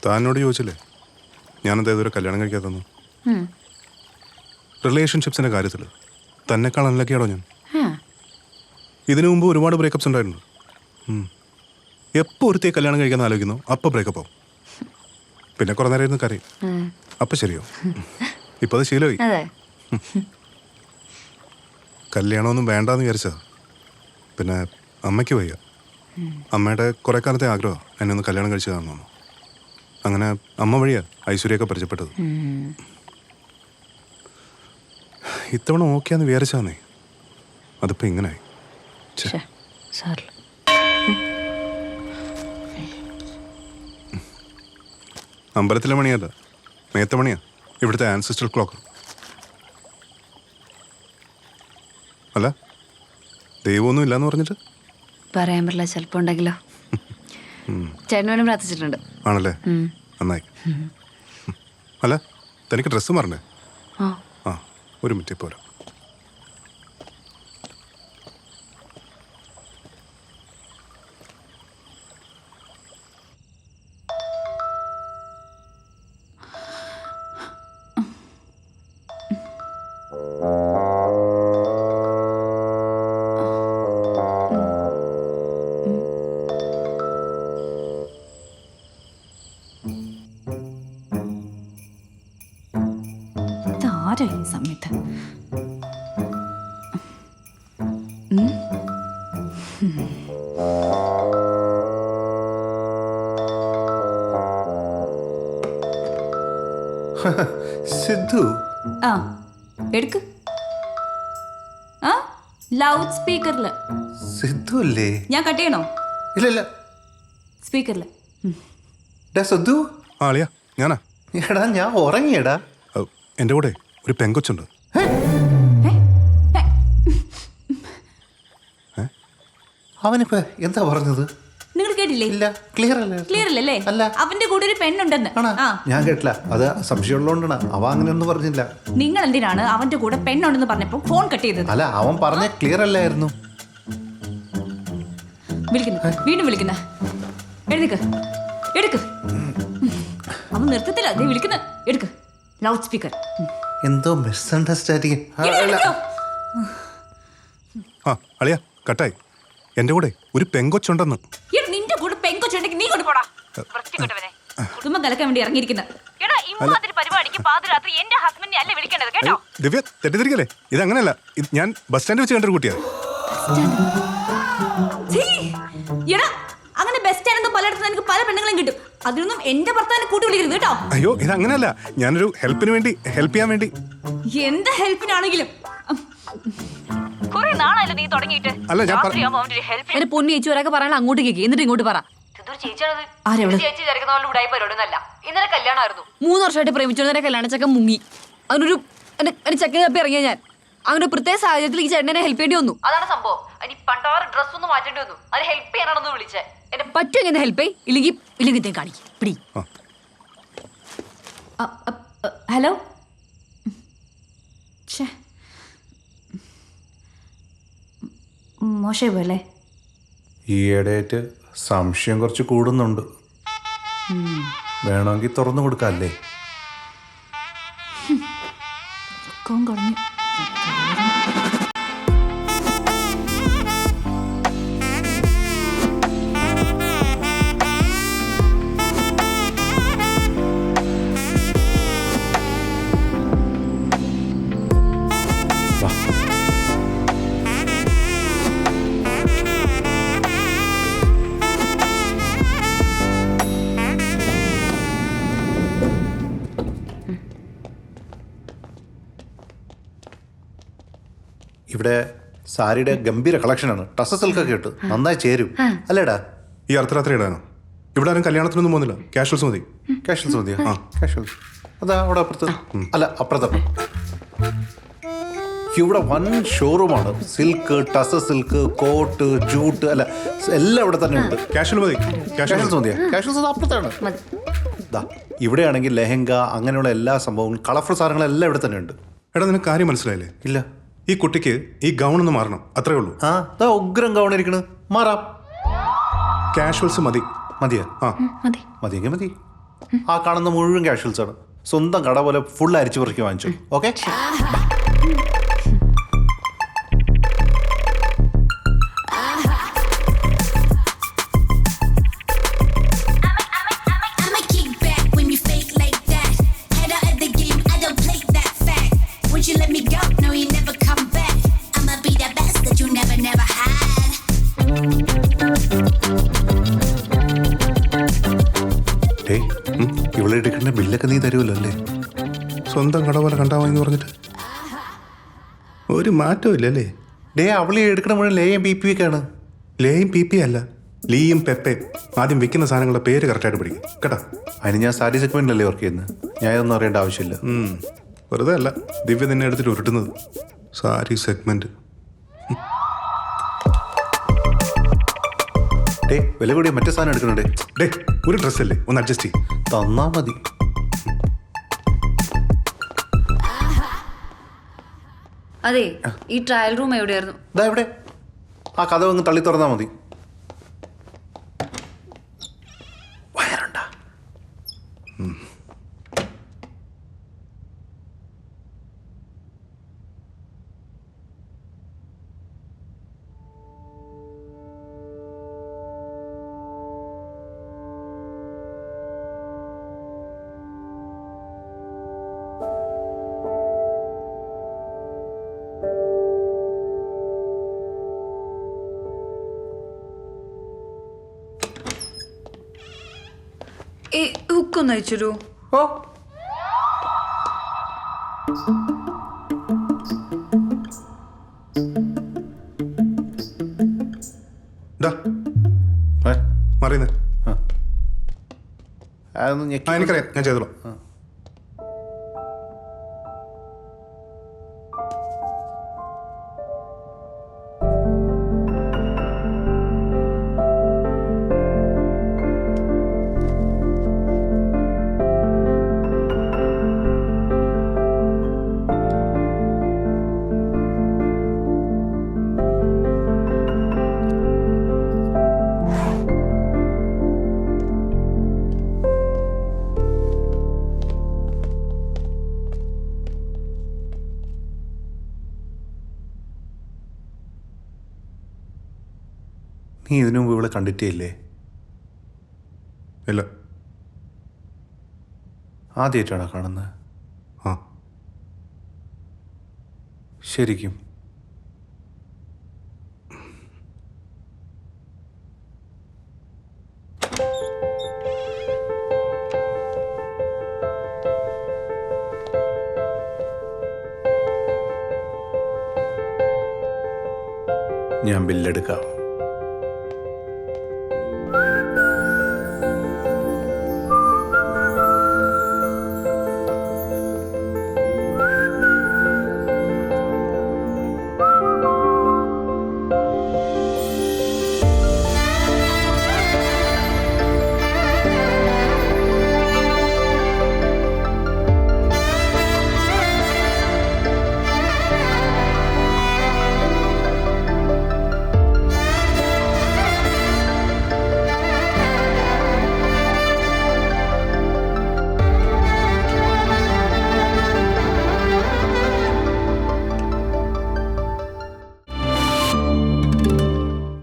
താനോട് ചോദിച്ചില്ലേ ഞാനെന്താ ഇതുവരെ കല്യാണം കഴിക്കാത്തന്നു? റിലേഷൻഷിപ്സിന്റെ കാര്യത്തിൽ തന്നെക്കാൾ അൺലക്കിയാടോ ഞാൻ. ഇതിനു മുമ്പ് ഒരുപാട് ബ്രേക്കപ്സ് ഉണ്ടായിരുന്നു. എപ്പോൾ ഒരുത്തേ കല്യാണം കഴിക്കാൻ ആലോചിക്കുന്നു അപ്പോൾ ബ്രേക്കപ്പ് ആവും. പിന്നെ കുറെ നേരം ഇരുന്ന് കരയും. അപ്പം ശരിയോ? ഇപ്പം അത് ശീലമായി. കല്യാണമൊന്നും വേണ്ടാന്ന് വിചാരിച്ചതാ. പിന്നെ അമ്മയ്ക്ക് വയ്യ. അമ്മയുടെ കുറെ കാലത്തെ ആഗ്രഹം എന്നെ ഒന്ന് കല്യാണം കഴിച്ചു തന്നു. അങ്ങനെ അമ്മ വഴിയാ ഐശ്വര്യൊക്കെ പരിചയപ്പെട്ടത്. ഇത്തവണ ഓക്കെയാന്ന് വിചാരിച്ചാന്നേ, അതിപ്പോ ഇങ്ങനായി. അമ്പലത്തിലെ മണിയല്ല, മേത്ത മണിയാ, ഇവിടുത്തെ ആൻസിസ്റ്റർ ക്ലോക്ക്. അല്ല ദൈവമൊന്നും ഇല്ലാന്ന് പറഞ്ഞിട്ട് പറയാൻ പറ്റില്ല, ചിലപ്പോ ഉണ്ടെങ്കിലോ. ചേട്ടനോടും പ്രാർത്ഥിച്ചിട്ടുണ്ട്. ആണല്ലേ, നന്നായി. അല്ല തനിക്ക് ഡ്രസ്സ് മാറണ്ടേ? ആ ഒരു മിനിറ്റ് പോരാ. ഈ സമയത്ത് സിദ്ധു ആ എടുക്ക്. ആ ലൗഡ് സ്പീക്കറില്. സിദ്ധു അല്ലേ? ഞാൻ കട്ട് ചെയ്യണോ? ഇല്ല സ്പീക്കറില്. സിദ്ധു. ആളിയാ ഞാനാ. എടാ ഞാൻ ഉറങ്ങിയടാ. എൻ്റെ കൂടെ ഒരു പെങ്കൊച്ചുണ്ട്. അവനിപ്പോ എന്താ പറഞ്ഞത്? നിങ്ങൾ കേട്ടില്ലേ? ഇല്ല, ക്ലിയർ അല്ലേ? ക്ലിയർ അല്ലേ? അല്ല, അവന്റെ കൂടെ ഒരു പെണ്ണുണ്ടെന്ന്. ഞാൻ കേട്ടില്ല. അത് സംശയമുള്ളതുകൊണ്ടാണ്. അവ അങ്ങനെയൊന്നും പറഞ്ഞില്ല. നിങ്ങൾ എന്തിനാണ് അവന്റെ കൂടെ പെണ്ണുണ്ടെന്ന് പറഞ്ഞപ്പോ ഫോൺ കട്ട് ചെയ്തത്? അല്ല, അവൻ പറഞ്ഞ ക്ലിയർ അല്ലായിരുന്നു. വിളിക്കുന്നു, വീണ്ടും വിളിക്കുന്ന. എഴുതിക്ക്, എടുക്ക്. അവൻ നിർത്തത്തില്ല, അതേ വിളിക്കുന്ന. എടുക്ക് ലൗഡ് സ്പീക്കർ. എന്തോ മിസ്അണ്ടർസ്റ്റാൻഡിങ്. ആ അളിയാ കട്ടായി. എൻ്റെ കൂടെ ഒരു പെങ്കൊച്ചുണ്ടെന്ന്. നിന്റെ കൂടെ പെങ്കൊച്ചുണ്ടെങ്കിൽ നീ കൊണ്ടുപോടാ. കുടുംബം കലക്കാൻ വേണ്ടി ഇറങ്ങിയിരിക്കുന്ന ദിവ്യ തെറ്റിദ്ധരിക്കല്ലേ? ഇത് അങ്ങനെയല്ല. ഞാൻ ബസ് സ്റ്റാൻഡിൽ വെച്ച് കണ്ടൊരു കുട്ടിയാ. അങ്ങനെ ബസ് സ്റ്റാൻഡ് പലയിടത്തും എനിക്ക് പല പെണ്ണുങ്ങളും കിട്ടും. അതിനൊന്നും എന്റെ ഭർത്താവിനെ കൂട്ടി വിളിക്കരുത് കേട്ടോ. അയ്യോ ഇത് അങ്ങനെയല്ല, ഞാനൊരു ഹെൽപ്പിന് വേണ്ടി, ഹെൽപ്പ് ചെയ്യാൻ വേണ്ടി. എന്ത് ഹെൽപ്പിനാണെങ്കിലും നീ തുടങ്ങിയിട്ട്. അല്ല ഞാൻ എന്റെ പൊന്നു ചേച്ചി ഒരാൾക്ക് പറയാനുള്ള അങ്ങോട്ട് കേക്ക്, എന്നിട്ട് ഇങ്ങോട്ട് പറ. 3 വർഷമായിട്ട് പ്രേമിച്ചോടെ കല്യാണ ചക്ക മുങ്ങി. അതിനൊരു ചെക്കൻ തപ്പി ഇറങ്ങിയ ഞാൻ. അങ്ങനെ പ്രത്യേക സാഹചര്യത്തിൽ ഈ ചേട്ടനെ ഹെൽപ്പ് ചെയ്യേണ്ടി വന്നു. അതാണ് സംഭവം. ഡ്രസ് ഒന്ന് മാറ്റേണ്ടി വന്നു. അത് ഹെൽപ്പ് ചെയ്യാനാണെന്ന് വിളിച്ചേ. പറ്റും എങ്ങനെ ഹെൽപ്പ് ചെയ്, ഇല്ലെങ്കിൽ കാണിക്കും പിടി. ഹലോ. മോശമായി പോയല്ലേ? ഈയിടെയായിട്ട് സംശയം കുറച്ച് കൂടുന്നുണ്ട്. വേണമെങ്കിൽ തുറന്നു കൊടുക്കാല്ലേ? കുറഞ്ഞു. ഇവിടെ സാരിയുടെ ഗംഭീര കളക്ഷനാണ്. ടസ സിൽക്കൊക്കെ ഇട്ട് നന്നായി ചേരും അല്ലേടാ? ഈ അർദ്ധരാത്രി ഇടാനോ? ഇവിടെ ആരും കല്യാണത്തിനൊന്നും പോകുന്നില്ല. കാഷ്വൽസ് മതി. കാഷ്വൽസ് മതിയോ? ആ കാഷ്വൽസ്. അതാ അവിടെ അപ്പുറത്ത്. അല്ല അപ്പുറത്തപ്പം. ഇവിടെ വൻ ഷോറൂമാണ്. സിൽക്ക്, ടസ സിൽക്ക്, കോട്ട്, ജൂട്ട്, അല്ല എല്ലാം ഇവിടെ തന്നെ ഉണ്ട്. കാഷ്വൽ മതി. കാഷ്വൽസ് മതിയോ? കാഷ്വൽസ് അപ്പുറത്താണ്. ഇവിടെയാണെങ്കിൽ ലെഹങ്ക അങ്ങനെയുള്ള എല്ലാ സംഭവങ്ങളും, കളർഫുൾ സാധനങ്ങളെല്ലാം ഇവിടെ തന്നെ ഉണ്ട്. എടാ നിനക്ക് കാര്യം മനസ്സിലായില്ലേ? ഇല്ല. ഈ കുട്ടിക്ക് ഈ ഗൗൺ ഒന്ന് മാറണം, അത്രേ ഉള്ളൂ. ആ ദാ ഉഗ്രം ഗൗൺ ഇരിക്കണ്, മാറാം. കാഷ്വൽസ് മതി. മതിയാ? ആ മതി. മതിയെങ്കിൽ മതി. ആ കാണുന്ന മുഴുവൻ കാഷ്വൽസ് ആണ്. സ്വന്തം കട പോലെ ഫുൾ അരിച്ചു പെറുക്കി വാങ്ങിച്ചു. Okay, I'ma kick back when you fake like that. Head out of the game, I don't play that fact. Won't you let me go? No, you never come back. I'ma be the best that you never had. Day ഇവിടെ എടുക്കേണ്ട ബില്ലൊക്കെ നീ തരുമല്ലോ അല്ലേ? സ്വന്തം കട പോലെ കണ്ടാ മതി എന്ന് പറഞ്ഞിട്ട് ഒരു മാറ്റവും ഇല്ലല്ലേ? ഡേ അവളി എടുക്കണ മുഴുവൻ ലേയും ബി പി ഒക്കെ ആണ്. ലേയും പി പി അല്ല, ലീയും പെപ്പയും. ആദ്യം വിൽക്കുന്ന സാധനങ്ങളുടെ പേര് കറക്റ്റായിട്ട് പഠിക്കും കേട്ടോ. അതിന് ഞാൻ സാരി സെഗ്മെന്റിലല്ലേ വർക്ക് ചെയ്യുന്നത്. ഞാൻ ഇതൊന്നും അറിയേണ്ട ആവശ്യമില്ല. വെറുതെ അല്ല ദിവ്യ നിന്നെ എടുത്തിട്ട് ഉരുട്ടുന്നത്. സാരി സെഗ്മെന്റ്. ഡേ വില കൂടിയ മറ്റേ സാധനം എടുക്കണേ. ഡേ ഒരു ഡ്രസ്സല്ലേ, ഒന്ന് അഡ്ജസ്റ്റ് ചെയ്യും. തന്നാ മതി. അതെ, ഈ ട്രയൽ റൂം എവിടെയായിരുന്നു? ഇതാ ഇവിടെ. ആ കഥ അങ്ങ് തള്ളി തുറന്നാ മതി. വയറുണ്ടാ? ഈ ഹുക്കൊന്ന് അയച്ചു. ഓ ഡാ ഏ? മറിയുന്നേ. അതൊന്ന് ഞെക്കി. എനിക്കറിയാം, ഞാൻ ചെയ്തോളാം. നീ ഇതിനു മുമ്പ് ഇവിടെ കണ്ടിട്ടേ ഇല്ലേ? ഇല്ല. ആദ്യമായിട്ടാണോ കാണുന്നത്? ആ ശരിക്കും? ഞാൻ ബില്ലെടുക്കാം.